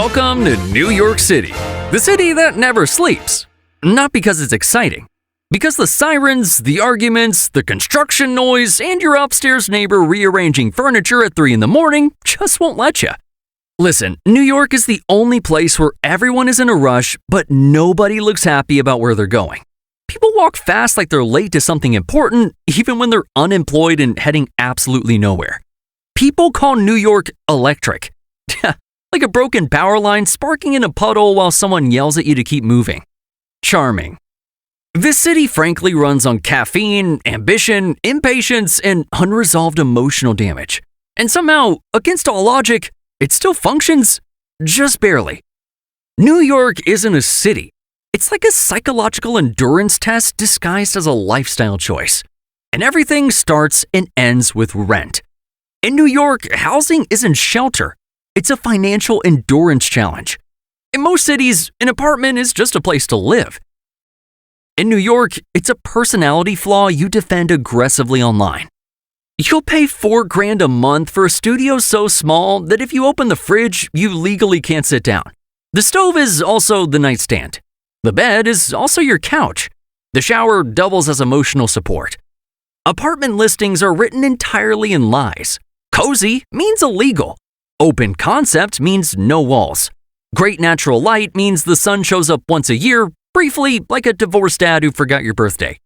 Welcome to New York City, the city that never sleeps. Not because it's exciting, because the sirens, the arguments, the construction noise, and your upstairs neighbor rearranging furniture at 3 in the morning just won't let you. Listen, New York is the only place where everyone is in a rush, but nobody looks happy about where they're going. People walk fast like they're late to something important, even when they're unemployed and heading absolutely nowhere. People call New York electric. Like a broken power line sparking in a puddle while someone yells at you to keep moving. Charming. This city frankly runs on caffeine, ambition, impatience, and unresolved emotional damage. And somehow, against all logic, it still functions, just barely. New York isn't a city. It's like a psychological endurance test disguised as a lifestyle choice. And everything starts and ends with rent. In New York, housing isn't shelter. It's a financial endurance challenge. In most cities, an apartment is just a place to live. In New York, it's a personality flaw you defend aggressively online. You'll pay $4,000 a month for a studio so small that if you open the fridge, you legally can't sit down. The stove is also the nightstand. The bed is also your couch. The shower doubles as emotional support. Apartment listings are written entirely in lies. Cozy means illegal. Open concept means no walls. Great natural light means the sun shows up once a year, briefly like a divorced dad who forgot your birthday.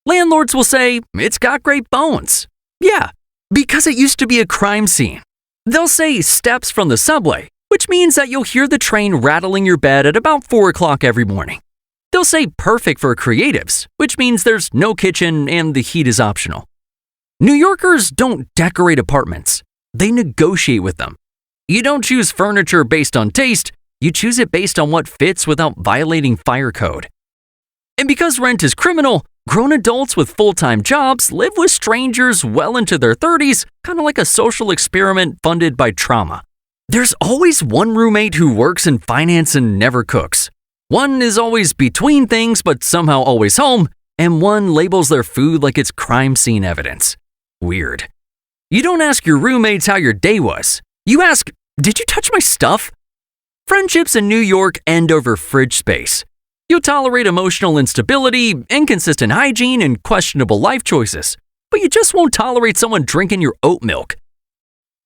Landlords will say, it's got great bones. Yeah, because it used to be a crime scene. They'll say steps from the subway, which means that you'll hear the train rattling your bed at about 4 o'clock every morning. They'll say perfect for creatives, which means there's no kitchen and the heat is optional. New Yorkers don't decorate apartments. They negotiate with them. You don't choose furniture based on taste, you choose it based on what fits without violating fire code. And because rent is criminal, grown adults with full-time jobs live with strangers well into their 30s, kind of like a social experiment funded by trauma. There's always one roommate who works in finance and never cooks. One is always between things but somehow always home, and one labels their food like it's crime scene evidence. Weird. You don't ask your roommates how your day was. You ask, did you touch my stuff? Friendships in New York end over fridge space. You'll tolerate emotional instability, inconsistent hygiene, and questionable life choices, but you just won't tolerate someone drinking your oat milk.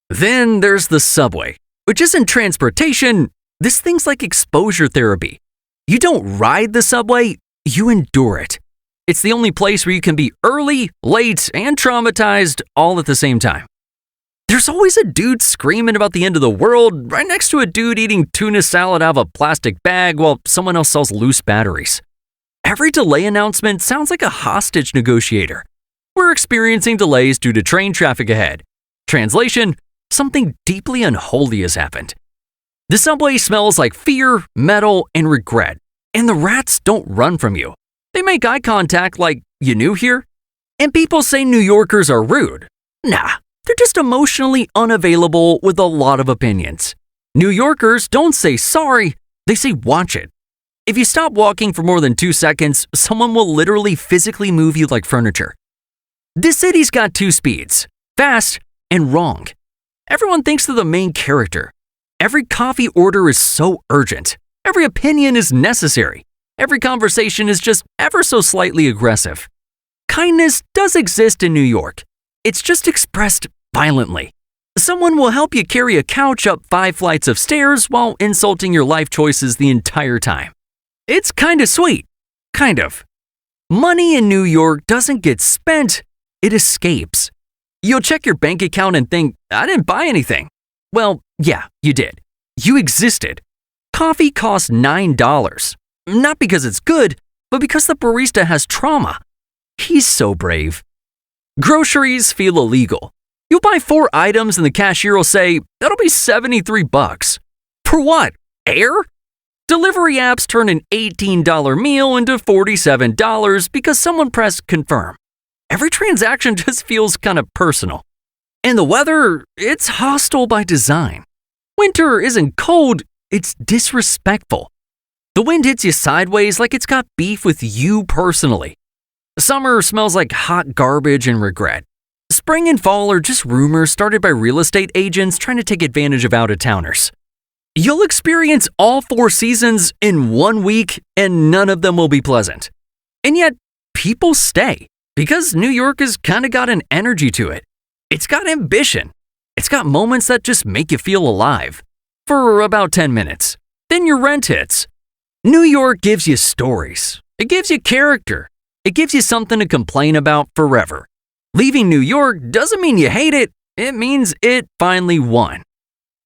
Then there's the subway, which isn't transportation. This thing's like exposure therapy. You don't ride the subway, you endure it. It's the only place where you can be early, late, and traumatized all at the same time. There's always a dude screaming about the end of the world right next to a dude eating tuna salad out of a plastic bag while someone else sells loose batteries. Every delay announcement sounds like a hostage negotiator. We're experiencing delays due to train traffic ahead. Translation, something deeply unholy has happened. The subway smells like fear, metal, and regret. And the rats don't run from you. They make eye contact like, you new here? And people say New Yorkers are rude. Nah. They're just emotionally unavailable with a lot of opinions. New Yorkers don't say sorry, they say watch it. If you stop walking for more than 2 seconds, someone will literally physically move you like furniture. This city's got 2 speeds, fast and wrong. Everyone thinks they're the main character. Every coffee order is so urgent. Every opinion is necessary. Every conversation is just ever so slightly aggressive. Kindness does exist in New York. It's just expressed violently. Someone will help you carry a couch up 5 flights of stairs while insulting your life choices the entire time. It's kinda sweet. Kind of. Money in New York doesn't get spent, it escapes. You'll check your bank account and think, I didn't buy anything. Well, yeah, you did. You existed. Coffee costs $9. Not because it's good, but because the barista has trauma. He's so brave. Groceries feel illegal. You'll buy 4 items and the cashier will say, that'll be $73. For what? Air? Delivery apps turn an $18 meal into $47 because someone pressed confirm. Every transaction just feels kind of personal. And the weather, it's hostile by design. Winter isn't cold, it's disrespectful. The wind hits you sideways like it's got beef with you personally. Summer smells like hot garbage and regret. Spring and fall are just rumors started by real estate agents trying to take advantage of out-of-towners. You'll experience all 4 seasons in 1 week, and none of them will be pleasant. And yet, people stay because New York has kind of got an energy to it. It's got ambition. It's got moments that just make you feel alive for about 10 minutes. Then your rent hits. New York gives you stories. It gives you character. It gives you something to complain about forever. Leaving New York doesn't mean you hate it. It means it finally won.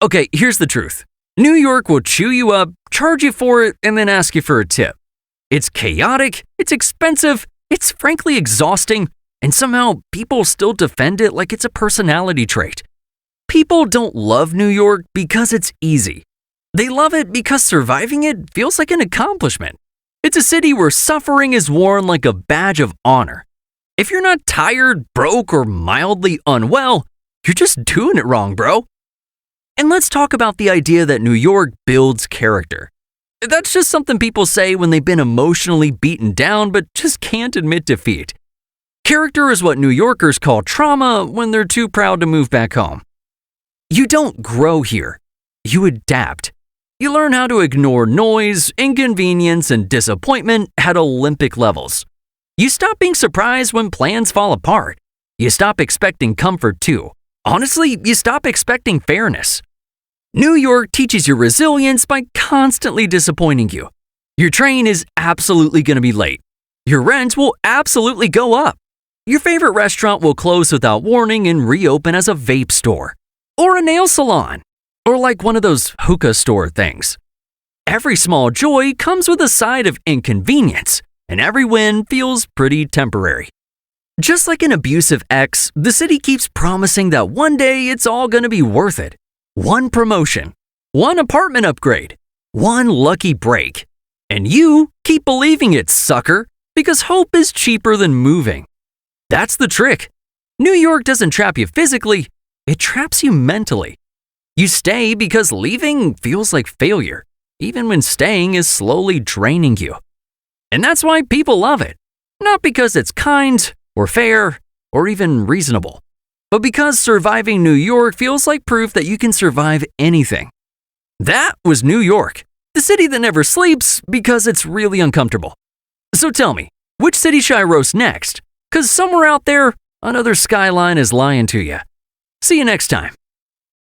Okay, here's the truth. New York will chew you up, charge you for it, and then ask you for a tip. It's chaotic, it's expensive, it's frankly exhausting, and somehow people still defend it like it's a personality trait. People don't love New York because it's easy. They love it because surviving it feels like an accomplishment. It's a city where suffering is worn like a badge of honor. If you're not tired, broke, or mildly unwell, you're just doing it wrong, bro. And let's talk about the idea that New York builds character. That's just something people say when they've been emotionally beaten down but just can't admit defeat. Character is what New Yorkers call trauma when they're too proud to move back home. You don't grow here. You adapt. You learn how to ignore noise, inconvenience, and disappointment at Olympic levels. You stop being surprised when plans fall apart. You stop expecting comfort too. Honestly, you stop expecting fairness. New York teaches you resilience by constantly disappointing you. Your train is absolutely going to be late. Your rent will absolutely go up. Your favorite restaurant will close without warning and reopen as a vape store. Or a nail salon. Or like one of those hookah store things. Every small joy comes with a side of inconvenience, and every win feels pretty temporary. Just like an abusive ex, the city keeps promising that one day it's all going to be worth it. One promotion, one apartment upgrade, one lucky break. And you keep believing it, sucker, because hope is cheaper than moving. That's the trick. New York doesn't trap you physically, it traps you mentally. You stay because leaving feels like failure, even when staying is slowly draining you. And that's why people love it. Not because it's kind, or fair, or even reasonable, but because surviving New York feels like proof that you can survive anything. That was New York, the city that never sleeps because it's really uncomfortable. So tell me, which city should I roast next? Because somewhere out there, another skyline is lying to you. See you next time.